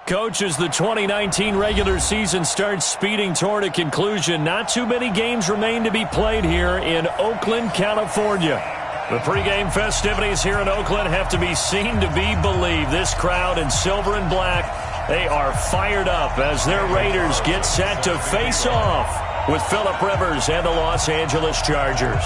Coach, as the 2019 regular season starts speeding toward a conclusion, not too many games remain to be played here in Oakland, California. The pregame festivities here in Oakland have to be seen to be believed. This crowd in silver and black, they are fired up as their Raiders get set to face off with Phillip Rivers and the Los Angeles Chargers.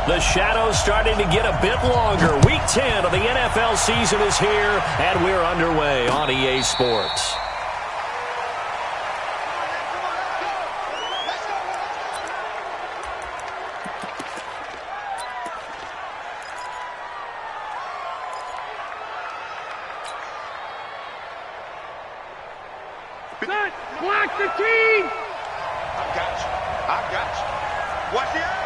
The shadow's starting to get a bit longer. Week 10 of the NFL season is here, and we're underway on EA Sports. Block the team! I got you. Watch the eye!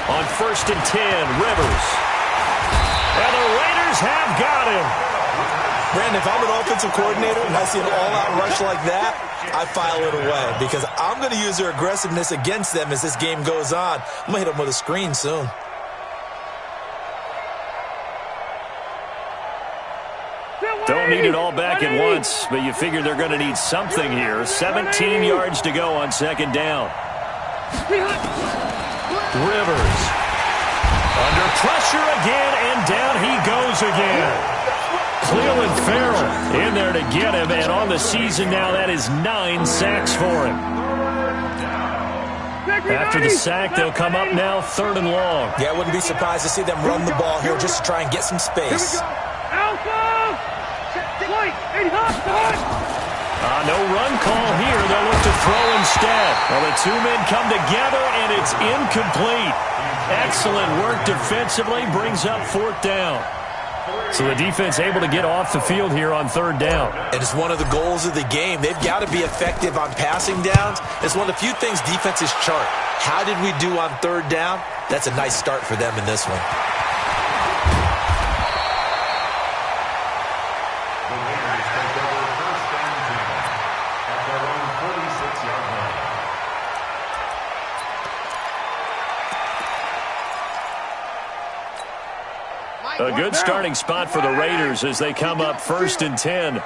On 1st and 10, Rivers. And the Raiders have got him. Brandon, if I'm an offensive coordinator and I see an all-out rush like that, I file it away because I'm going to use their aggressiveness against them as this game goes on. I'm going to hit them with a screen soon. Don't need it all back at once, but you figure they're going to need something here. 17 yards to go on 2nd down. Rivers. Under pressure again, and down he goes again. Cleveland Farrell in there to get him, and on the season now, that is 9 sacks for him. After the sack, they'll come up now 3rd and long. Yeah, I wouldn't be surprised to see them run the ball here just to try and get some space. No run call here. They'll look to throw instead. Well, the two men come together, and it's incomplete. Excellent work defensively. Brings up 4th down. So the defense able to get off the field here on 3rd down. And it's one of the goals of the game. They've got to be effective on passing downs. It's one of the few things defenses chart. How did we do on 3rd down? That's a nice start for them in this one. A good starting spot for the Raiders as they come up 1st and 10. White.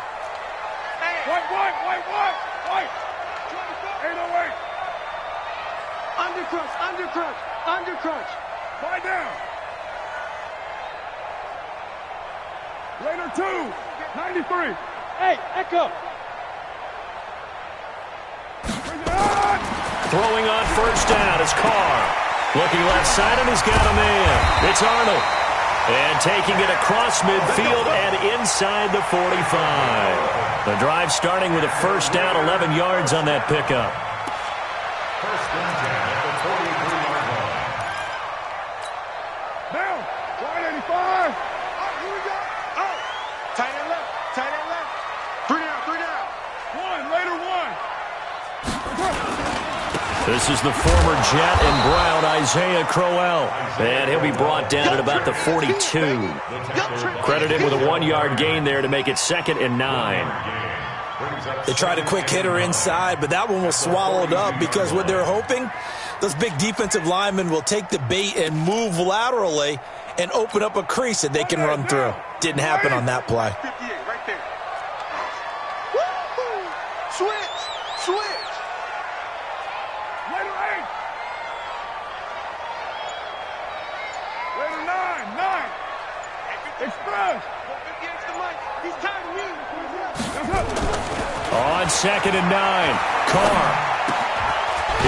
808. Undercrunch. Lie down. Raider 2, 93. Hey, Echo. Bring it on. Throwing on 1st down is Carr. Looking left side, and he's got a man. It's Arnold. And taking it across midfield and inside the 45. The drive starting with a 1st down, 11 yards on that pickup. 1st and 10 at the 43-yard line. Down. Wide 85. Here we go. Out. Tight end left. 3 down. 1. Later 1. This is the former Jet and Brown, Isaiah Crowell. And he'll be brought down at about the 42. Credit him with a 1-yard gain there to make it 2nd and 9. They tried a quick hitter inside, but that one was swallowed up because what they're hoping, those big defensive linemen will take the bait and move laterally and open up a crease that they can run through. Didn't happen on that play. 58 right there. Switch. Later 8. Later 9. Express. He's tired of me. On 2nd and 9. Carr.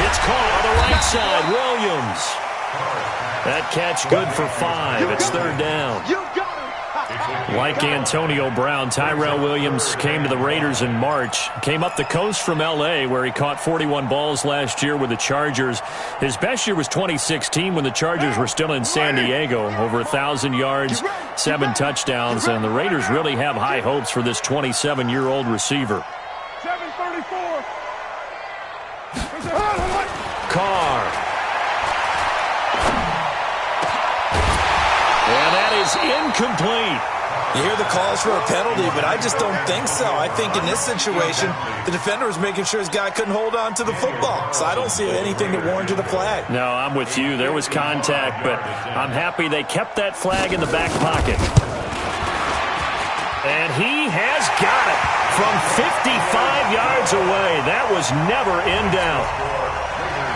It's caught on the right side. Williams. That catch good for 5. It's 3rd down. Like Antonio Brown, Tyrell Williams came to the Raiders in March. Came up the coast from L.A., where he caught 41 balls last year with the Chargers. His best year was 2016 when the Chargers were still in San Diego. Over 1,000 yards, 7 touchdowns, and the Raiders really have high hopes for this 27-year-old receiver. 734. Carr. And that is incomplete. You hear the calls for a penalty, but I just don't think so. I think in this situation, the defender was making sure his guy couldn't hold on to the football. So I don't see anything that warranted a flag. No, I'm with you. There was contact, but I'm happy they kept that flag in the back pocket. And he has got it from 55 yards away. That was never in doubt.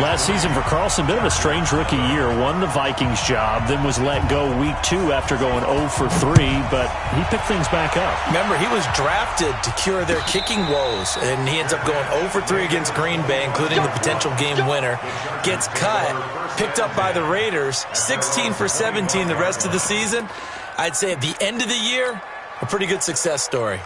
Last season for Carlson, bit of a strange rookie year. Won the Vikings job, then was let go week 2 after going 0 for 3, but he picked things back up. Remember, he was drafted to cure their kicking woes, and he ends up going 0 for 3 against Green Bay, including the potential game winner. Gets cut, picked up by the Raiders, 16 for 17 the rest of the season. I'd say at the end of the year, a pretty good success story.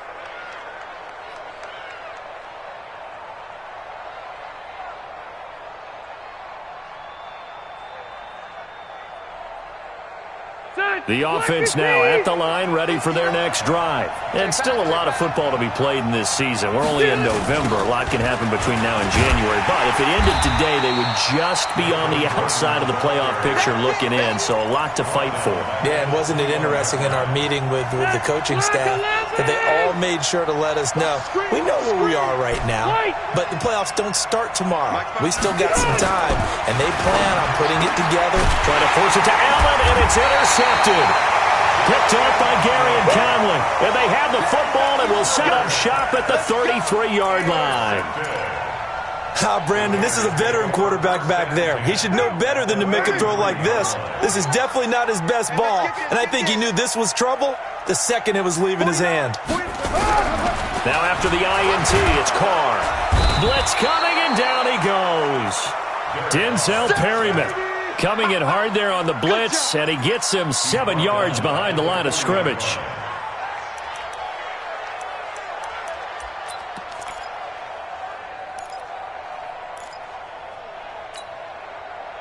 The offense now at the line, ready for their next drive. And still a lot of football to be played in this season. We're only in November. A lot can happen between now and January. But if it ended today, they would just be on the outside of the playoff picture looking in. So a lot to fight for. Yeah, and wasn't it interesting in our meeting with the coaching staff that they all made sure to let us know, we know where we are right now, but the playoffs don't start tomorrow. We still got some time, and they plan on putting it together. Trying to force it to Allen, and it's intercepted. Picked up by Gary and Conley. And they have the football and will set up shop at the 33-yard line. Brandon, this is a veteran quarterback back there. He should know better than to make a throw like this. This is definitely not his best ball. And I think he knew this was trouble the second it was leaving his hand. Now after the INT, it's Carr. Blitz coming, and down he goes. Denzel Perryman coming in hard there on the blitz, and he gets him 7 yards behind the line of scrimmage.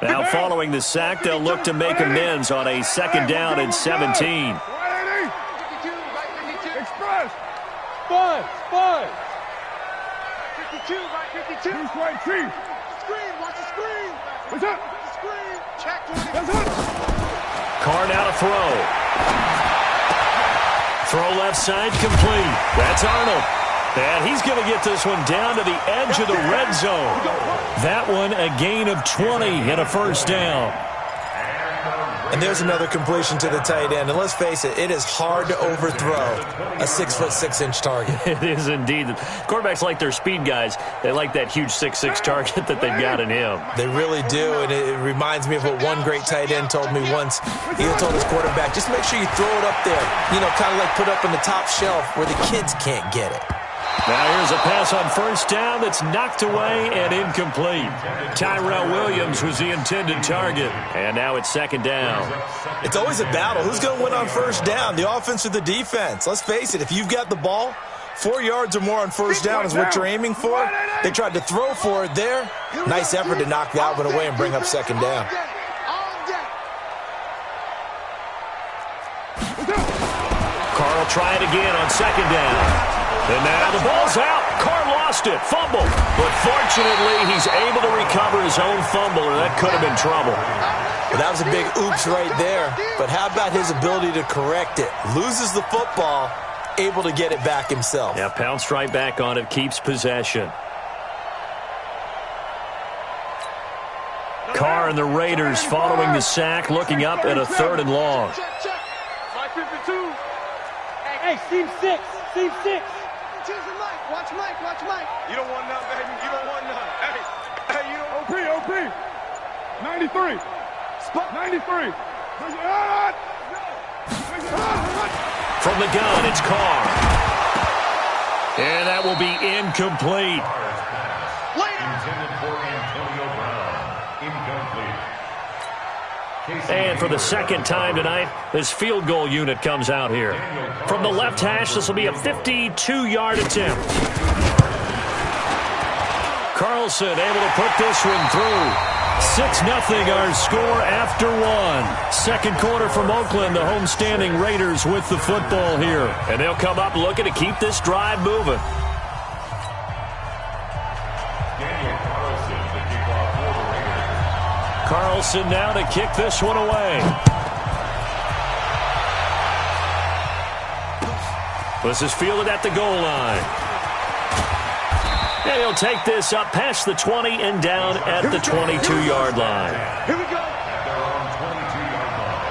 Now following the sack, they'll look to make amends on a 2nd down and 17. Express. 5. 52, right 52. Who's right, Chief? Screen, watch the screen. What's up? Screen. Check. Carr now to throw. Throw left side complete. That's Arnold. And he's going to get this one down to the edge of the red zone. That one a gain of 20 and a 1st down. And there's another completion to the tight end. And let's face it, it is hard to overthrow a 6'6" target. It is indeed. Quarterbacks like their speed guys. They like that huge 6'6" target that they've got in him. They really do, and it reminds me of what one great tight end told me once. He told his quarterback, just make sure you throw it up there. You know, kind of like put up in the top shelf where the kids can't get it. Now here's a pass on 1st down that's knocked away and incomplete. Tyrell Williams was the intended target, and now it's 2nd down. It's always a battle. Who's going to win on 1st down, the offense or the defense? Let's face it, if you've got the ball, 4 yards or more on 1st down is what you're aiming for. They tried to throw for it there. Nice effort to knock that one away and bring up 2nd down. Carr will try it again on 2nd down. And now the ball's out. Carr lost it. Fumble. But fortunately, he's able to recover his own fumble, or that could have been trouble. Well, that was a big oops right there. But how about his ability to correct it? Loses the football, able to get it back himself. Yeah, pounced right back on it, keeps possession. Carr and the Raiders following the sack, looking up at a 3rd and long. Hey, seam 6. Watch Mike. You don't want none, baby. You don't want none. Hey, you don't. OP. 93. Spot 93. From the gun, it's Carr. And that will be incomplete. Intended for Antonio Brown. Incomplete. And for the second time tonight, this field goal unit comes out here. From the left hash, this will be a 52-yard attempt. Carlson able to put this one through. 6-0 our score after one. Second quarter from Oakland, the homestanding Raiders with the football here. And they'll come up looking to keep this drive moving. Carlson now to kick this one away. This is fielded at the goal line. And he'll take this up past the 20 and down at the 22-yard line. Here we go. At their own 22-yard line.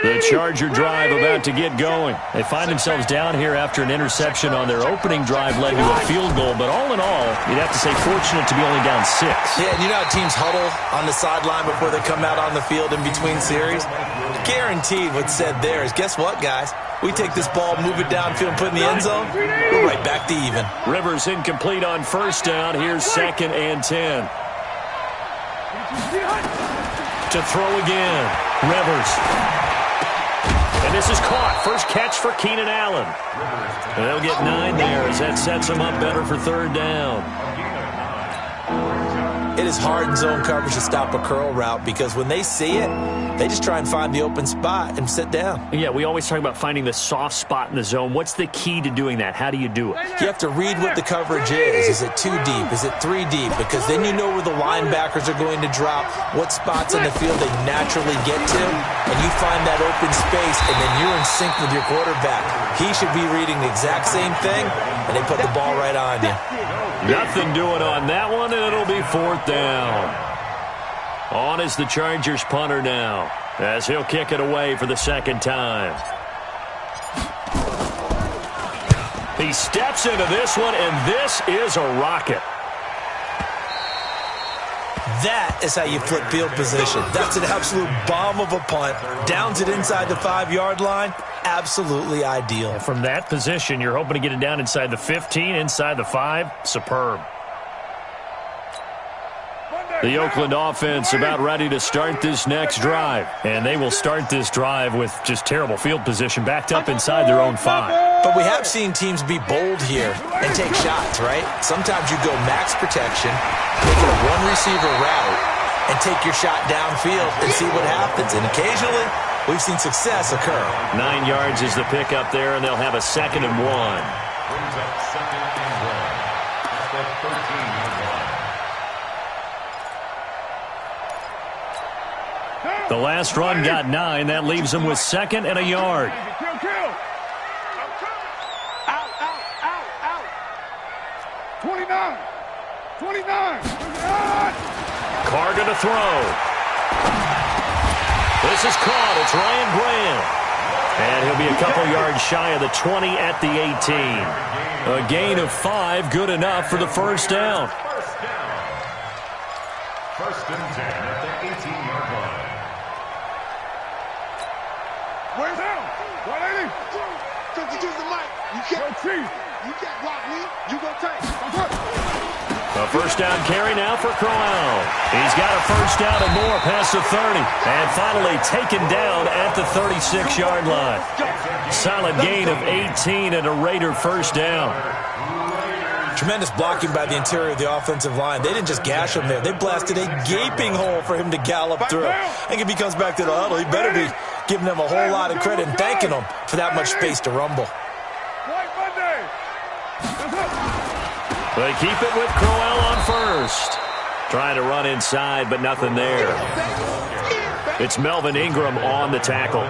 The Charger drive about to get going. They find themselves down here after an interception on their opening drive led to a field goal. But all in all, you'd have to say fortunate to be only down 6. Yeah, and you know how teams huddle on the sideline before they come out on the field in between series? Guaranteed what's said there is, guess what, guys? We take this ball, move it downfield, and put it in the end zone, we're right back to even. Rivers incomplete on first down. Here's 2nd and 10. To throw again. Rivers. And this is caught. First catch for Keenan Allen. And they'll get 9 there as that sets them up better for third down. It is hard in zone coverage to stop a curl route because when they see it, they just try and find the open spot and sit down. Yeah, we always talk about finding the soft spot in the zone. What's the key to doing that? How do you do it? You have to read what the coverage is. Is it 2 deep? Is it 3 deep? Because then you know where the linebackers are going to drop, what spots on the field they naturally get to, and you find that open space, and then you're in sync with your quarterback. He should be reading the exact same thing, and they put the ball right on you. Nothing doing on that one, and it'll be 4th down. On is the Chargers punter now, as he'll kick it away for the second time. He steps into this one, and this is a rocket. That is how you flip field position. That's an absolute bomb of a punt. Downs it inside the 5-yard line. Absolutely ideal. And from that position, you're hoping to get it down inside the 15, inside the 5. Superb. The Oakland offense about ready to start this next drive. And they will start this drive with just terrible field position, backed up inside their own 5. But we have seen teams be bold here and take shots, right? Sometimes you go max protection, make it a one-receiver route, and take your shot downfield and see what happens. And occasionally, we've seen success occur. 9 yards is the pickup there, and they'll have a 2nd and 1. Brings up 2nd and 1. That's the 13-yard line. The last run got 9. That leaves them with 2nd and a yard. Kill. Out. 29. Carr going to throw. This is caught. It's Ryan Graham. And he'll be a couple yards shy of the 20 at the 18. A gain of 5, good enough for the first down. First and 10 at the 18-yard line. Where's him? 180. 52's the mic. You can't block me. You go take. A first down carry now for Crowell. He's got a first down and more past the 30. And finally taken down at the 36-yard line. Solid gain of 18 and a Raider first down. Tremendous blocking by the interior of the offensive line. They didn't just gash him there. They blasted a gaping hole for him to gallop through. I think if he comes back to the huddle, he better be giving them a whole lot of credit and thanking them for that much space to rumble. They keep it with Crowell on first. Trying to run inside, but nothing there. It's Melvin Ingram on the tackle.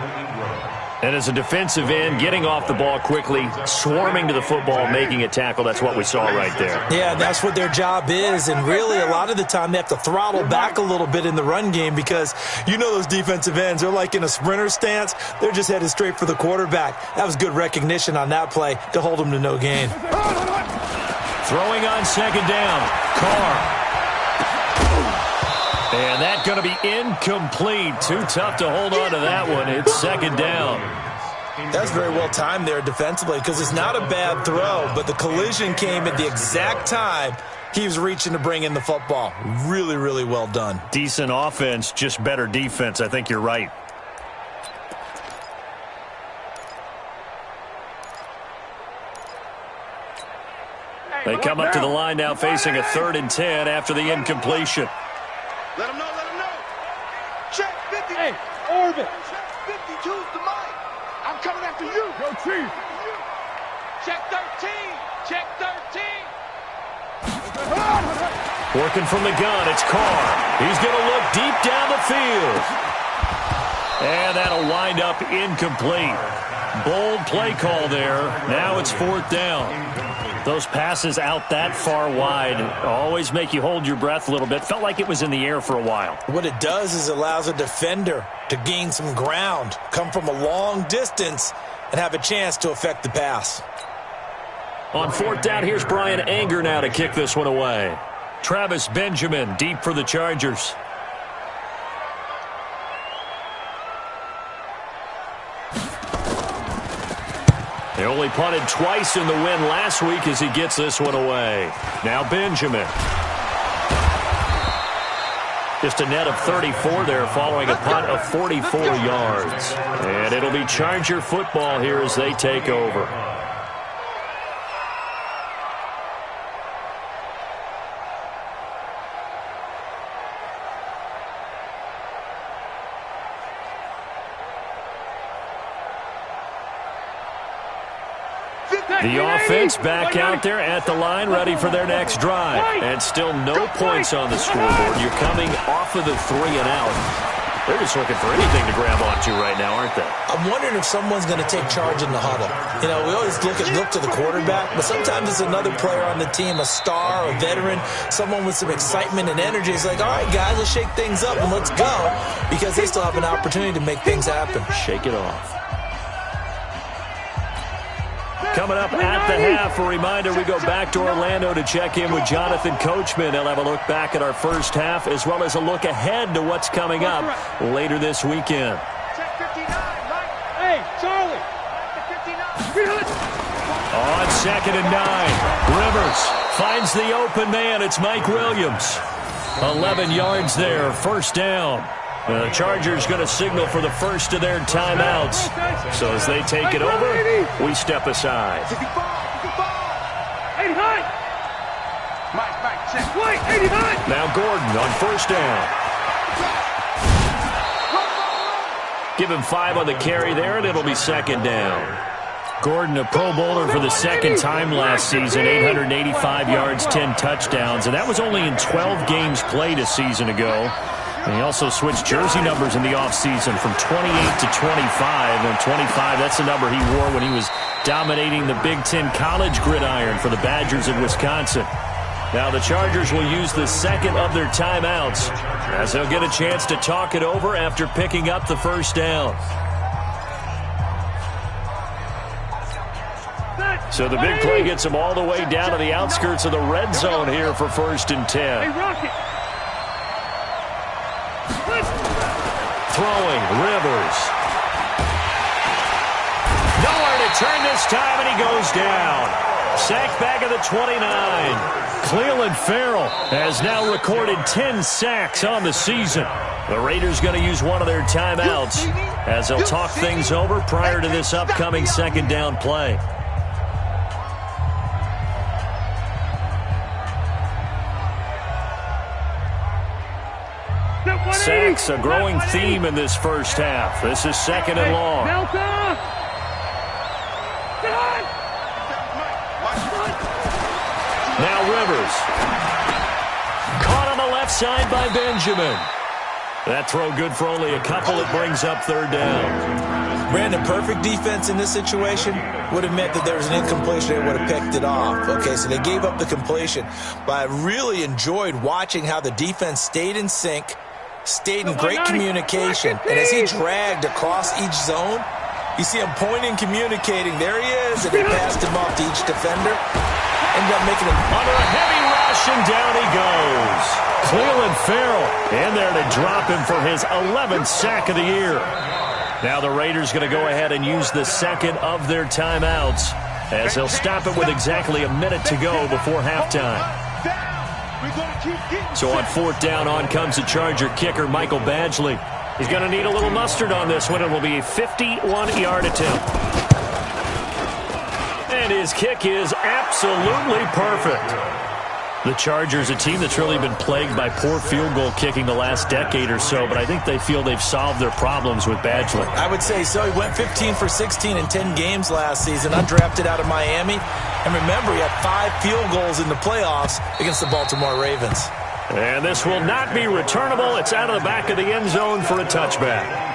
And as a defensive end, getting off the ball quickly, swarming to the football, making a tackle, that's what we saw right there. Yeah, that's what their job is, and really a lot of the time they have to throttle back a little bit in the run game because you know those defensive ends, they're like in a sprinter stance. They're just headed straight for the quarterback. That was good recognition on that play to hold them to no gain. Throwing on second down, Carr. And that's going to be incomplete. Too tough to hold on to that one. It's second down. That's very well timed there defensively because it's not a bad throw, but the collision came at the exact time he was reaching to bring in the football. Really, really well done. Decent offense, just better defense. I think you're right. They come up to the line now facing a 3rd and 10 after the incompletion. Let him know, let him know. Check 50. Hey, Orbit. Check 52's the mic. I'm coming after you. Go, Chief. Check 13. Check 13. Working from the gun, it's Carr. He's going to look deep down the field. And that'll wind up incomplete. Bold play call there. Now it's 4th down. Those passes out that far wide always make you hold your breath a little bit. Felt like it was in the air for a while. What it does is it allows a defender to gain some ground, come from a long distance, and have a chance to affect the pass. On 4th down, here's Brian Anger now to kick this one away. Travis Benjamin deep for the Chargers. They only punted twice in the win last week as he gets this one away. Now Benjamin. Just a net of 34 there following a punt of 44 yards. And it'll be Charger football here as they take over. The offense back out there at the line, ready for their next drive. And still no points on the scoreboard. You're coming off of the 3 and out. They're just looking for anything to grab onto right now, aren't they? I'm wondering if someone's going to take charge in the huddle. You know, we always look to the quarterback, but sometimes it's another player on the team, a star, a veteran, someone with some excitement and energy. It's like, all right, guys, let's shake things up and let's go, because they still have an opportunity to make things happen. Shake it off. Coming up at the half, a reminder, we go back to Orlando to check in with Jonathan Coachman. He'll have a look back at our first half as well as a look ahead to what's coming up later this weekend. Check 59, Mike. Hey, Charlie. On 2nd and 9, Rivers finds the open man. It's Mike Williams. 11 yards there, 1st down. The Chargers going to signal for the first of their timeouts. So as they take it over, we step aside. 55, 55. 89. Mike, check. Wait, 89. Now Gordon on 1st down. Give him 5 on the carry there, and it'll be 2nd down. Gordon, a Pro Bowler for the 2nd time last season, 885 yards, 10 touchdowns, and that was only in 12 games played a season ago. And he also switched jersey numbers in the offseason from 28 to 25. And 25, that's the number he wore when he was dominating the Big Ten college gridiron for the Badgers of Wisconsin. Now the Chargers will use the 2nd of their timeouts as they'll get a chance to talk it over after picking up the 1st down. So the big play gets them all the way down to the outskirts of the red zone here for 1st and 10. Hey, Rocket. Throwing, Rivers. Nowhere to turn this time, and he goes down. Sack back of the 29. Cleveland Farrell has now recorded 10 sacks on the season. The Raiders going to use one of their timeouts as they'll talk things over prior to this upcoming 2nd down play. Sacks, a growing theme in this first half. This is 2nd and long. Now Rivers. Caught on the left side by Benjamin. That throw good for only a couple. It brings up 3rd down. ran a perfect defense in this situation, would have meant that there was an incompletion. They would have picked it off. Okay, so they gave up the completion. But I really enjoyed watching how the defense stayed in sync, stayed in great communication. And as he dragged across each zone, you see him pointing, communicating. There he is, and he passed him off to each defender. Ended up making him under a heavy rush, and down he goes. Cleveland Farrell in there to drop him for his 11th sack of the year. Now the Raiders going to go ahead and use the second of their timeouts as they'll stop it with exactly a minute to go before halftime. So on 4th down, on comes the Charger kicker, Michael Badgley. He's going to need a little mustard on this one. It will be a 51-yard attempt. And his kick is absolutely perfect. The Chargers, a team that's really been plagued by poor field goal kicking the last decade or so, but I think they feel they've solved their problems with Badgley. I would say so. He went 15 for 16 in 10 games last season, undrafted out of Miami. And remember, he had 5 field goals in the playoffs against the Baltimore Ravens. And this will not be returnable. It's out of the back of the end zone for a touchback.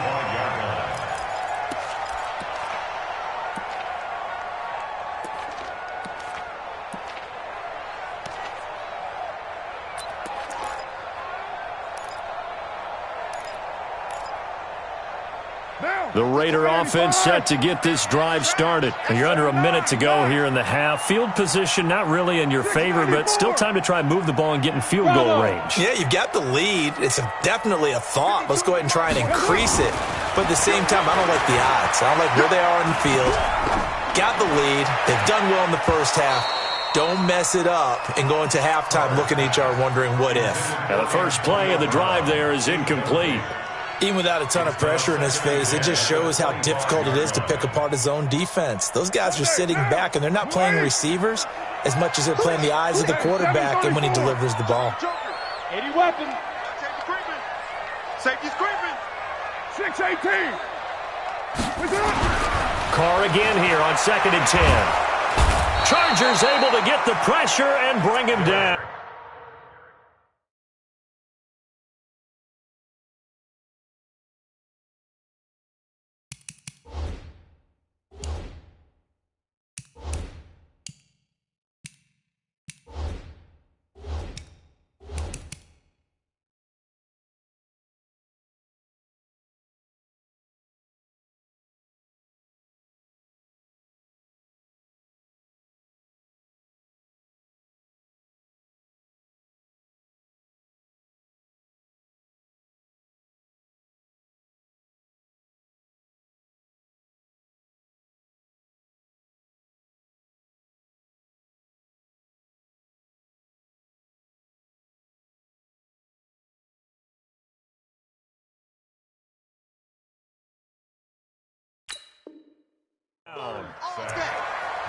The Raider offense set to get this drive started. And you're under a minute to go here in the half. Field position not really in your favor, but still time to try and move the ball and get in field goal range. Yeah, you've got the lead. It's definitely a thought. Let's go ahead and try and increase it. But at the same time, I don't like the odds. I don't like where they are on the field. Got the lead. They've done well in the first half. Don't mess it up and go into halftime looking at each other wondering what if. Now the first play of the drive there is incomplete. Even without a ton of pressure in his face, it just shows how difficult it is to pick apart his own defense. Those guys are sitting back, and they're not playing receivers as much as they're playing the eyes of the quarterback and when he delivers the ball. 80 weapon. Safety's creeping. 6-18. Carr again here on 2nd and 10. Chargers able to get the pressure and bring him down.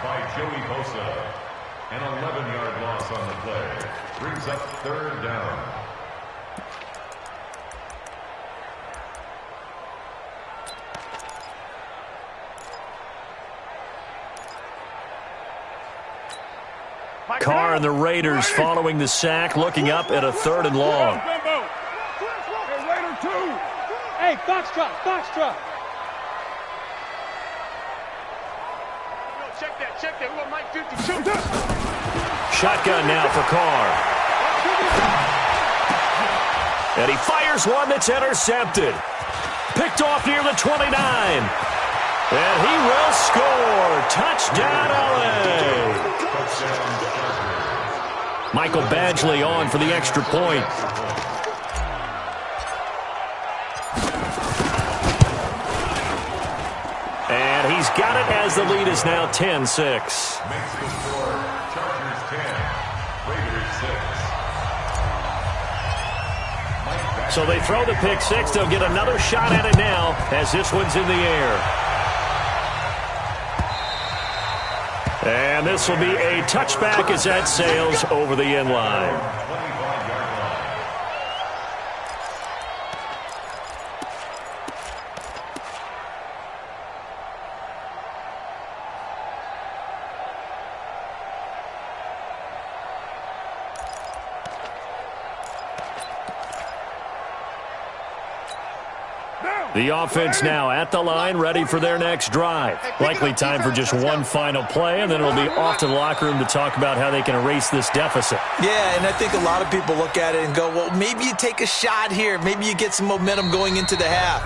By Joey Bosa. An 11-yard loss on the play. Brings up 3rd down. Carr and the Raiders following the sack, looking up at a 3rd and long. Hey, Foxtrot, Foxtrot. Check that. We got Mike 52. Shotgun now for Carr. And he fires one that's intercepted. Picked off near the 29. And he will score. Touchdown, LA. Michael Badgley on for the extra point. And he's got it as the lead is now 10-6. Makes the score Chargers 10, Raiders 6. So they throw the pick six. They'll get another shot at it now as this one's in the air. And this will be a touchback as that sails over the end line. Down. The offense now at the line, ready for their next drive. Likely time for just one final play, and then it'll be off to the locker room to talk about how they can erase this deficit. Yeah, and I think a lot of people look at it and go, well, maybe you take a shot here. Maybe you get some momentum going into the half.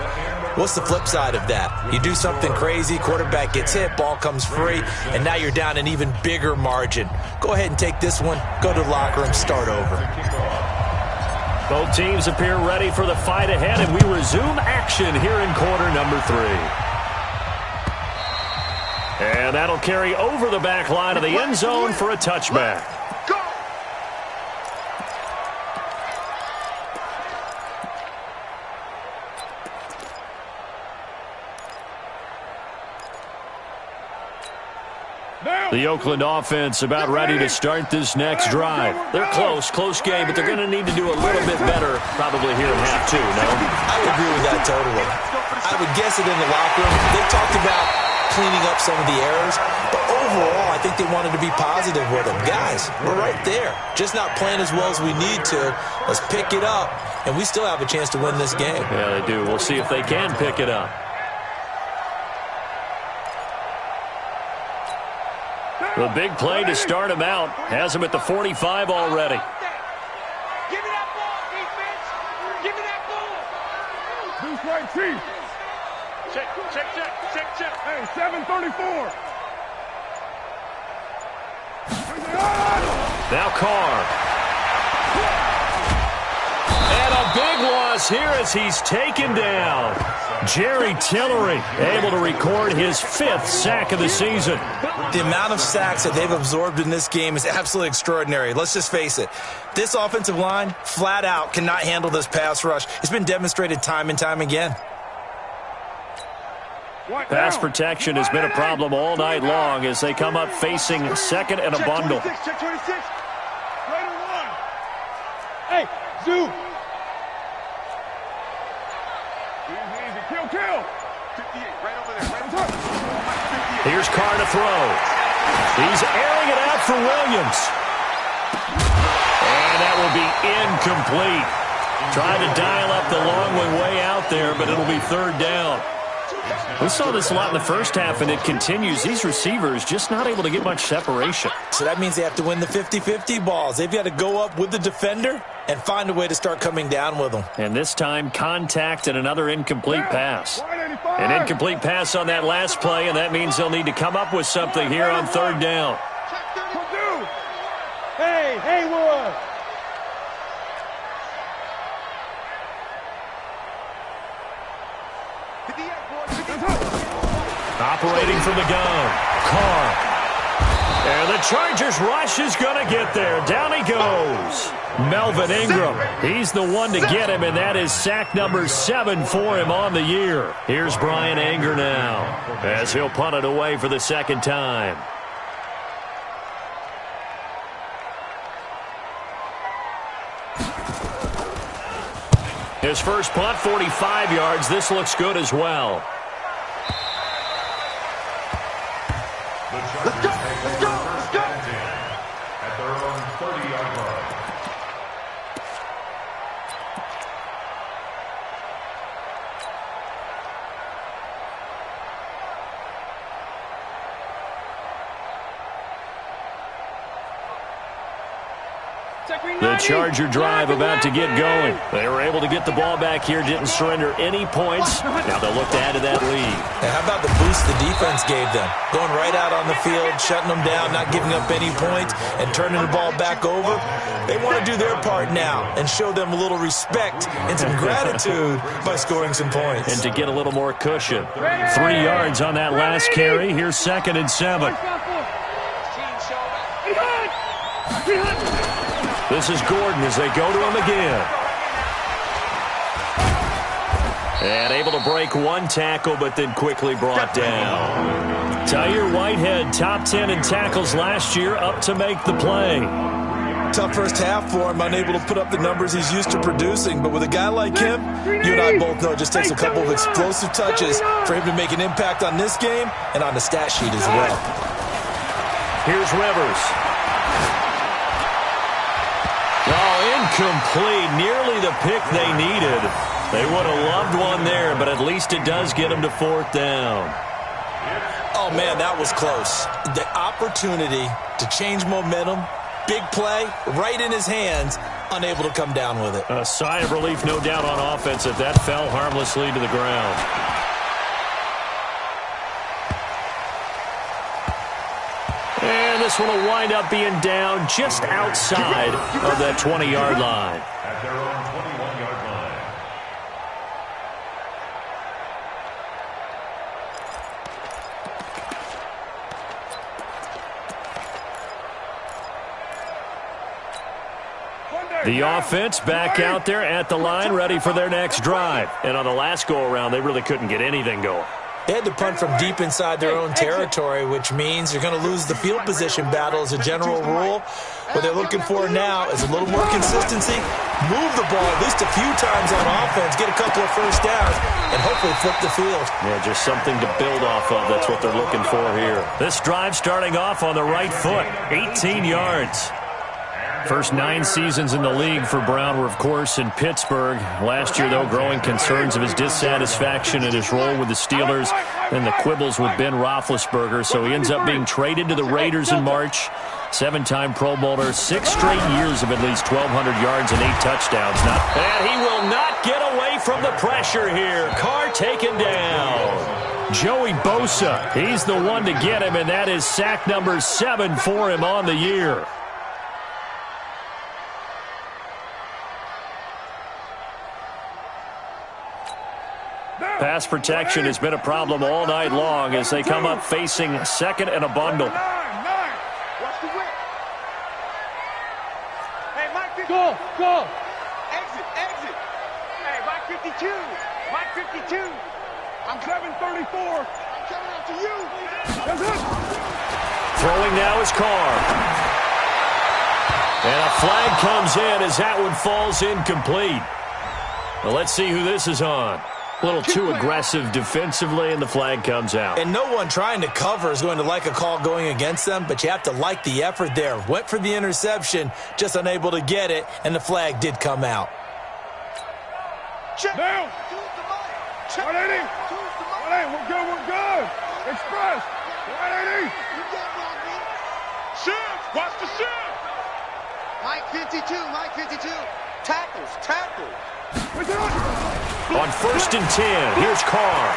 What's the flip side of that? You do something crazy, quarterback gets hit, ball comes free, and now you're down an even bigger margin. Go ahead and take this one, go to the locker room, start over. Both teams appear ready for the fight ahead, and we resume action here in quarter number 3. And that'll carry over the back line of the end zone for a touchback. The Oakland offense about ready to start this next drive. They're close game, but they're going to need to do a little bit better probably here in half 2, no? I agree with that totally. I would guess it in the locker room. They've talked about cleaning up some of the errors, but overall, I think they wanted to be positive with them. Guys, we're right there. Just not playing as well as we need to. Let's pick it up, and we still have a chance to win this game. Yeah, they do. We'll see if they can pick it up. The big play to start him out has him at the 45 already. Give me that ball, defense. Give me that ball. Deuce right, Chief. Check. Hey, 734. Now Carr. And a big loss here as he's taken down. Jerry Tillery able to record his 5th sack of the season. The amount of sacks that they've absorbed in this game is absolutely extraordinary. Let's just face it. This offensive line, flat out, cannot handle this pass rush. It's been demonstrated time and time again. Pass protection has been a problem all night long as they come up facing second and a bundle. Check 26. Right on one. Hey, zoom. Easy. Kill. 58, right over there. Right on top. Here's Carr to throw. He's airing it out for Williams. And that will be incomplete. Trying to dial up the long one way out there, but it'll be 3rd down. We saw this a lot in the first half, and it continues. These receivers just not able to get much separation. So that means they have to win the 50-50 balls. They've got to go up with the defender and find a way to start coming down with them. And this time, contact and another incomplete pass. An incomplete pass on that last play, and that means they'll need to come up with something here on 3rd down. Hey, Haywood. Operating from the gun, Carr. And the Chargers rush is going to get there. Down he goes. Melvin Ingram. He's the one to get him, and that is sack number 7 for him on the year. Here's Brian Anger now as he'll punt it away for the 2nd time. His first punt, 45 yards. This looks good as well. Let's go. At their own 30-yard line. The Charger drive about to get going. They were able to get the ball back here, didn't surrender any points. Now they'll look to add to that lead. And how about the boost the defense gave them? Going right out on the field, shutting them down, not giving up any points, and turning the ball back over. They want to do their part now and show them a little respect and some gratitude by scoring some points. And to get a little more cushion. 3 yards on that last carry. Here's 2nd and 7. This is Gordon as they go to him again. And able to break one tackle, but then quickly brought down. Tyre Whitehead, top 10 in tackles last year, up to make the play. Tough first half for him, unable to put up the numbers he's used to producing. But with a guy like him, you and I both know it just takes a couple of explosive touches for him to make an impact on this game and on the stat sheet as well. Here's Rivers. Oh, incomplete. Nearly the pick they needed. They would have loved one there, but at least it does get them to 4th down. Oh, man, that was close. The opportunity to change momentum, big play, right in his hands, unable to come down with it. A sigh of relief, no doubt, on offense that that fell harmlessly to the ground. And this one will wind up being down just outside of that 20-yard line. At their own 21-yard line. The offense back out there at the line, ready for their next drive. And on the last go-around, they really couldn't get anything going. They had to punt from deep inside their own territory, which means you're going to lose the field position battle as a general rule. What they're looking for now is a little more consistency, move the ball at least a few times on offense, get a couple of first downs, and hopefully flip the field. Yeah, just something to build off of. That's what they're looking for here. This drive starting off on the right foot, 18 yards. First 9 seasons in the league for Brown were, of course, in Pittsburgh. Last year, though, growing concerns of his dissatisfaction in his role with the Steelers and the quibbles with Ben Roethlisberger. So he ends up being traded to the Raiders in March. 7-time Pro Bowler, 6 straight years of at least 1,200 yards and 8 touchdowns. And he will not get away from the pressure here. Carr taken down. Joey Bosa, he's the one to get him, and that is sack number 7 for him on the year. Pass protection has been a problem all night long as they come up facing second and a bundle. Watch the whip. Hey, Mike 52. Go. Exit. Hey, Mike 52. Mike 52. I'm 734. I'm coming up to you. That's it. Throwing now is Carr. And a flag comes in as that one falls incomplete. Well, let's see who this is on. A little too aggressive defensively, and the flag comes out. And no one trying to cover is going to like a call going against them, but you have to like the effort there. Went for the interception, just unable to get it, and the flag did come out. Check. Down. 180. 180. We're good. Express. 180. Shift. Watch the shift. Mike 52. Tackle. On 1st and 10, here's Carr.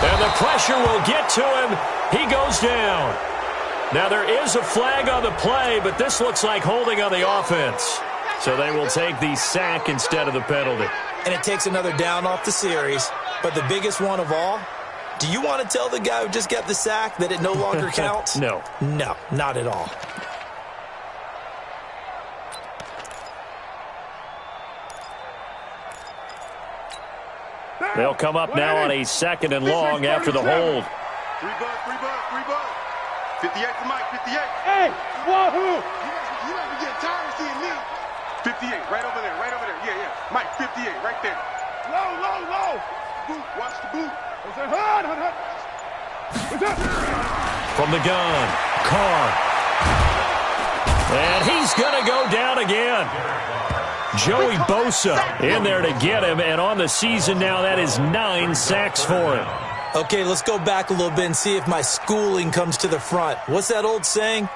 And the pressure will get to him. He goes down. Now there is a flag on the play, but this looks like holding on the offense. So they will take the sack instead of the penalty. And it takes another down off the series. But the biggest one of all, do you want to tell the guy who just got the sack that it no longer counts? No. No, not at all. They'll come up now on a 2nd and long after the hold. 3 bud. 58 for Mike, 58. Hey, wahoo! You might be getting tired of seeing me. 58, right over there. Yeah. Mike, 58, right there. Low. Boot, watch the boot. From the gun, Carr. And he's going to go down again. Joey Bosa in there to get him, and on the season now, that is 9 sacks for him. Okay, let's go back a little bit and see if my schooling comes to the front. What's that old saying?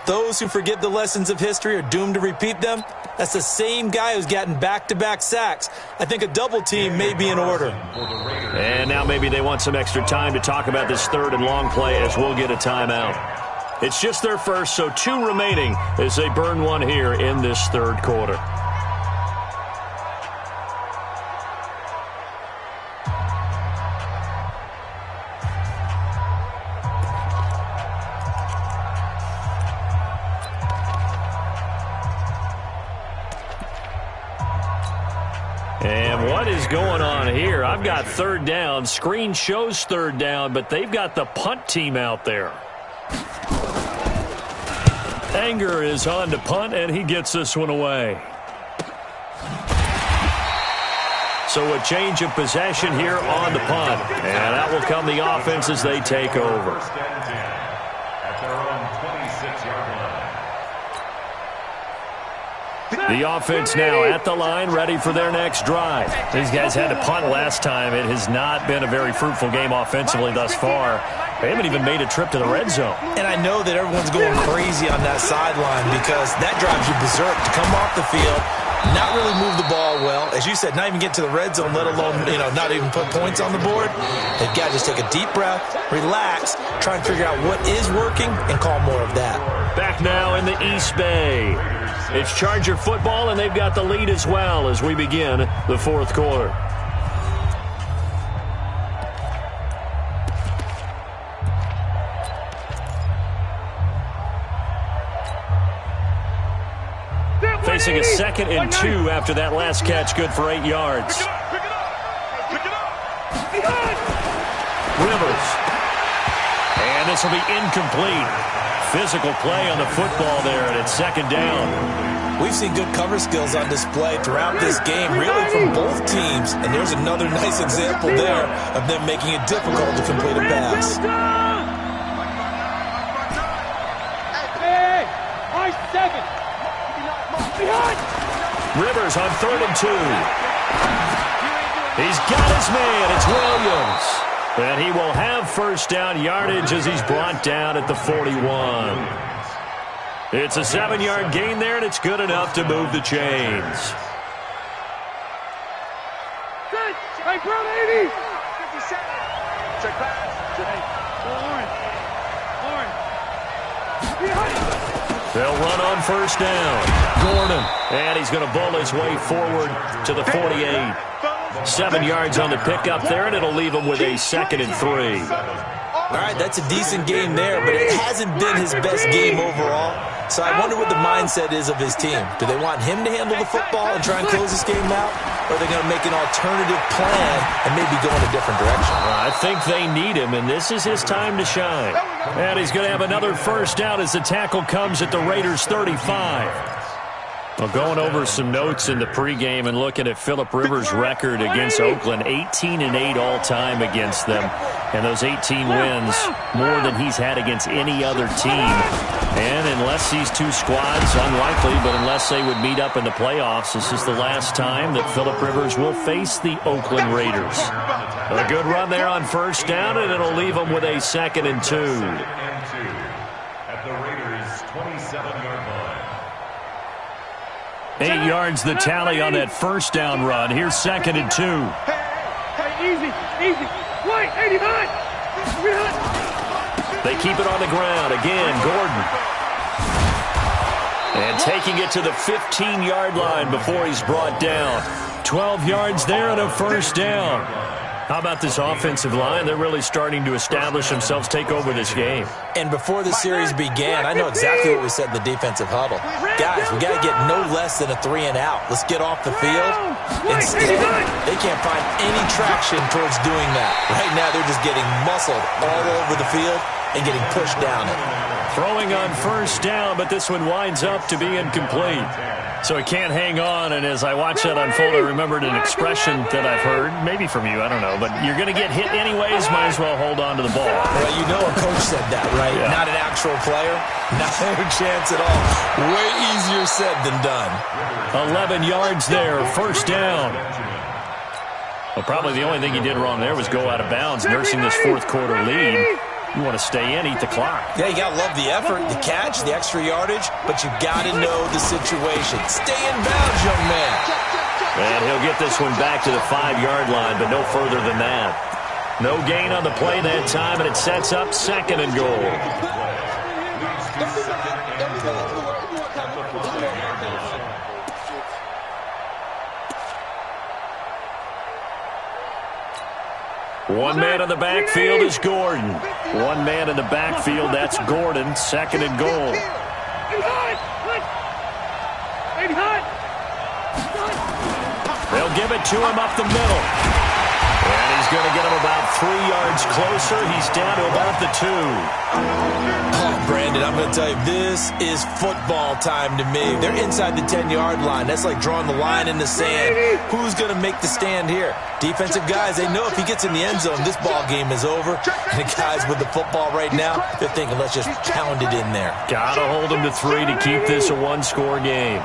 Those who forget the lessons of history are doomed to repeat them. That's the same guy who's gotten back-to-back sacks. I think a double team may be in order. And now maybe they want some extra time to talk about this 3rd and long play as we'll get a timeout. It's just their first, so 2 remaining as they burn one here in this 3rd quarter. And what is going on here? I've got 3rd down. Screen shows 3rd down, but they've got the punt team out there. Anger is on to punt, and he gets this one away. So a change of possession here on the punt. And that will come the offense as they take over. 1st and 10 at their own 26-yard line. The offense now at the line, ready for their next drive. These guys had to punt last time. It has not been a very fruitful game offensively thus far. They haven't even made a trip to the red zone. And I know that everyone's going crazy on that sideline because that drives you berserk to come off the field, not really move the ball well. As you said, not even get to the red zone, let alone, not even put points on the board. They've got to just take a deep breath, relax, try and figure out what is working, and call more of that. Back now in the East Bay. It's Charger football, and they've got the lead as well as we begin the fourth quarter. Facing a 2nd and 2 after that last catch, good for 8 yards. Rivers. And this will be incomplete. Physical play on the football there, and it's 2nd down. We've seen good cover skills on display throughout this game, really from both teams. And there's another nice example there of them making it difficult to complete a pass. Rivers on 3rd and 2. He's got his man. It's Williams. And he will have first down yardage as he's brought down at the 41. It's a 7-yard gain there, and it's good enough to move the chains. Hey, Brown 80. 57. Check pass. They'll run on first down. Gordon. And he's going to bowl his way forward to the 48. 7 yards on the pickup there, and it'll leave him with a 2nd and 3. All right, that's a decent game there, but it hasn't been his best game overall. So I wonder what the mindset is of his team. Do they want him to handle the football and try and close this game out? Or are they going to make an alternative plan and maybe go in a different direction? I think they need him, and this is his time to shine. And he's going to have another first down as the tackle comes at the Raiders' 35. Well, going over some notes in the pregame and looking at Phillip Rivers' record against Oakland, 18-8 all-time against them. And those 18 wins, more than he's had against any other team. And unless these two squads, unlikely, but unless they would meet up in the playoffs, this is the last time that Phillip Rivers will face the Oakland Raiders. A good run there on first down, and it'll leave them with a 2nd and 2. At the Raiders' 27-yard line. 8 yards the tally on that first down run. Here's 2nd and 2. Hey, easy. Wait, 89. They keep it on the ground. Again, Gordon. And taking it to the 15-yard line before he's brought down. 12 yards there and a first down. How about this offensive line? They're really starting to establish themselves, take over this game. And before the series began, I know exactly what we said in the defensive huddle. Guys, we got to get no less than a 3-and-out. Let's get off the field. Instead, they can't find any traction towards doing that. Right now, they're just getting muscled all over the field and getting pushed down it. Throwing on first down, but this one winds up to be incomplete. So he can't hang on, and as I watch that unfold, I remembered an expression that I've heard, maybe from you, I don't know, but you're going to get hit anyways, might as well hold on to the ball. Well, you know a coach said that, right? Yeah. Not an actual player. Not a chance at all. Way easier said than done. 11 yards there, first down. Well, probably the only thing he did wrong there was go out of bounds, nursing this fourth quarter lead. You want to stay in, eat the clock. Yeah, you got to love the effort, the catch, the extra yardage, but you got to know the situation. Stay in bounds, young man. And he'll get this one back to the 5-yard line, but no further than that. No gain on the play that time, and it sets up 2nd and goal. One man in the backfield is Gordon. One man in the backfield, that's Gordon. 2nd and goal. They'll give it to him up the middle. And he's going to get him about 3 yards closer. He's down to about the 2. Oh, Brandon, I'm going to tell you, this is football time to me. They're inside the 10-yard line. That's like drawing the line in the sand. Who's going to make the stand here? Defensive guys, they know if he gets in the end zone, this ball game is over. And the guys with the football right now, they're thinking, let's just pound it in there. Got to hold him to 3 to keep this a one-score game.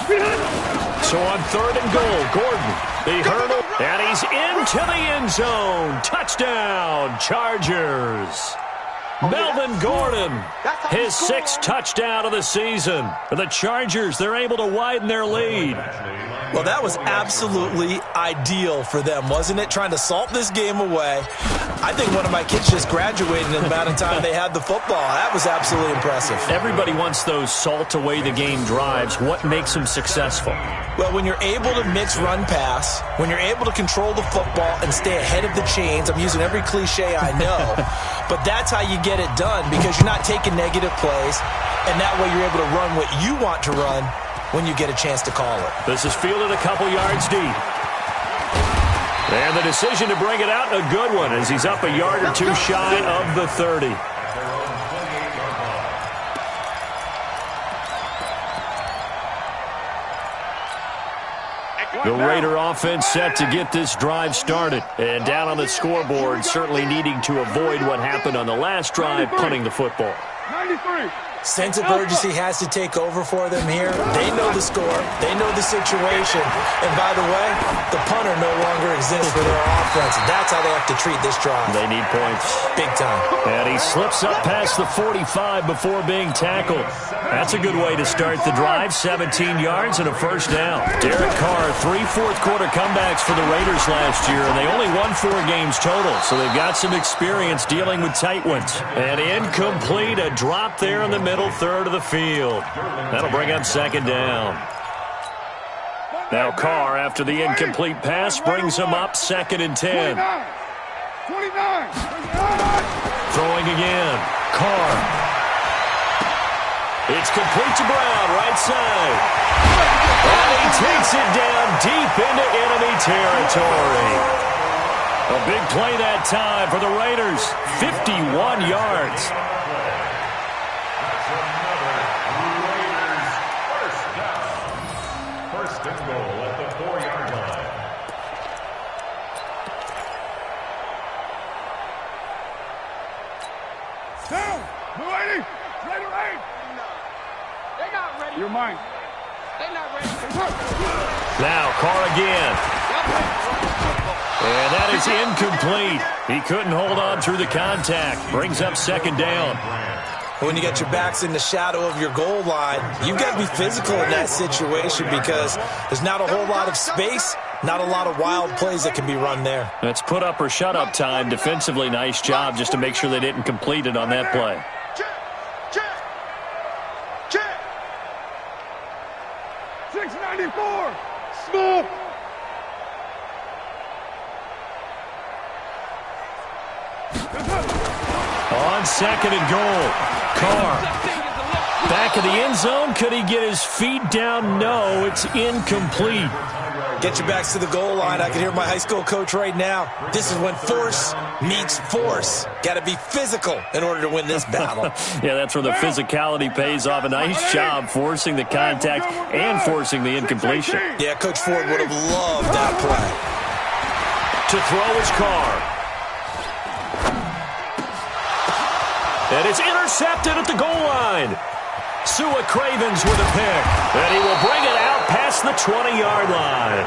So on 3rd and goal, Gordon, the hurdle, and he's into the end zone. Touchdown, Chargers. Melvin Gordon, his 6th touchdown of the season. For the Chargers, they're able to widen their lead. Well, that was absolutely ideal for them, wasn't it? Trying to salt this game away. I think one of my kids just graduated in the amount of time they had the football. That was absolutely impressive. Everybody wants those salt away the game drives. What makes them successful? Well, when you're able to mix run-pass, when you're able to control the football and stay ahead of the chains, I'm using every cliche I know, but that's how you get it done because you're not taking negative plays, and that way you're able to run what you want to run when you get a chance to call it. This is fielded a couple yards deep. And the decision to bring it out, a good one, as he's up a yard or two shy of the 30. The Raider offense set to get this drive started. And down on the scoreboard, certainly needing to avoid what happened on the last drive, punting the football. 93. Sense of urgency has to take over for them here. They know the score. They know the situation. And by the way, the punter no longer exists for their offense. That's how they have to treat this drive. They need points. Big time. And he slips up past the 45 before being tackled. That's a good way to start the drive. 17 yards and a first down. Derek Carr, 3 fourth-quarter comebacks for the Raiders last year, and they only won 4 games total, so they've got some experience dealing with tight ones. And incomplete, a drop there in the middle third of the field. That'll bring up 2nd down. Now Carr, after the incomplete pass, brings him up 2nd and 10. 29. Throwing again. Carr. It's complete to Brown, right side. And he takes it down deep into enemy territory. A big play that time for the Raiders. 51 yards. First and goal at the 4-yard line. Down. Blue 80. Raider 8. They're not ready. You're mine. They're not ready. Now Carr again. And that is incomplete. He couldn't hold on through the contact. Brings up 2nd down. When you get your backs in the shadow of your goal line, you've got to be physical in that situation because there's not a whole lot of space, not a lot of wild plays that can be run there. That's put up or shut up time. Defensively, nice job just to make sure they didn't complete it on that play. Check. 694. Small. On 2nd and goal. Carr. Back of the end zone. Could he get his feet down? No, it's incomplete. Get your backs to the goal line. I can hear my high school coach right now. This is when force meets force. Got to be physical in order to win this battle. Yeah, that's where the physicality pays off. A nice job forcing the contact and forcing the incompletion. Yeah, Coach Ford would have loved that play. To throw is Carr. And it's intercepted at the goal line. Sua Cravens with a pick. And he will bring it out past the 20-yard line.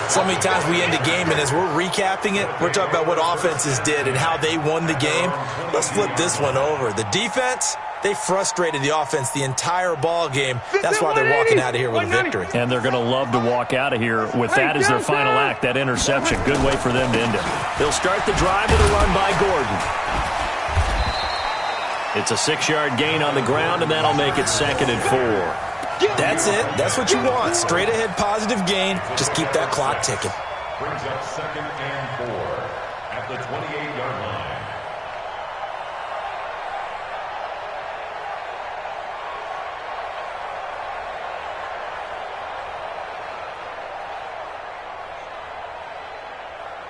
So many times we end a game, and as we're recapping it, we're talking about what offenses did and how they won the game. Let's flip this one over. The defense, they frustrated the offense the entire ball game. That's why they're walking out of here with a victory. And they're going to love to walk out of here with that as their final act, that interception. Good way for them to end it. They'll start the drive with a run by Gordon. It's a 6-yard gain on the ground, and that'll make it 2nd and 4. That's it. That's what you want. Straight ahead positive gain. Just keep that clock ticking. Brings up 2nd and 4 at the 28-yard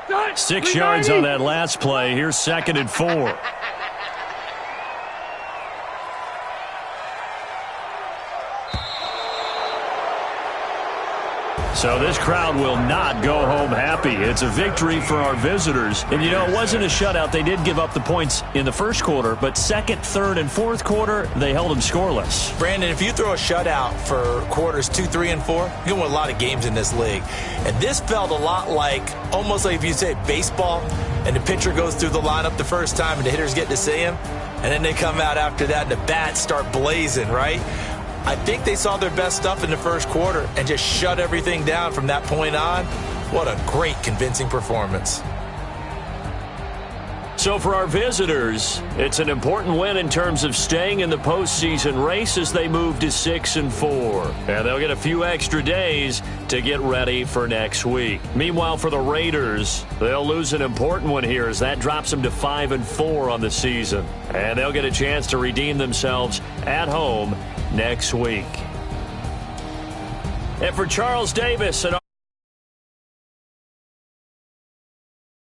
line. Done. 6 yards on that last play. Here's 2nd and 4. So this crowd will not go home happy. It's a victory for our visitors. And, you know, it wasn't a shutout. They did give up the points in the first quarter, but second, third, and fourth quarter, they held them scoreless. Brandon, if you throw a shutout for quarters 2, 3, and 4, you're going to win a lot of games in this league. And this felt a lot like, almost like if you say baseball, and the pitcher goes through the lineup the first time and the hitters get to see him, and then they come out after that and the bats start blazing, right? I think they saw their best stuff in the first quarter and just shut everything down from that point on. What a great, convincing performance. So for our visitors, it's an important win in terms of staying in the postseason race as they move to 6-4. And they'll get a few extra days to get ready for next week. Meanwhile, for the Raiders, they'll lose an important one here as that drops them to 5-4 on the season. And they'll get a chance to redeem themselves at home next week. And for Charles Davis and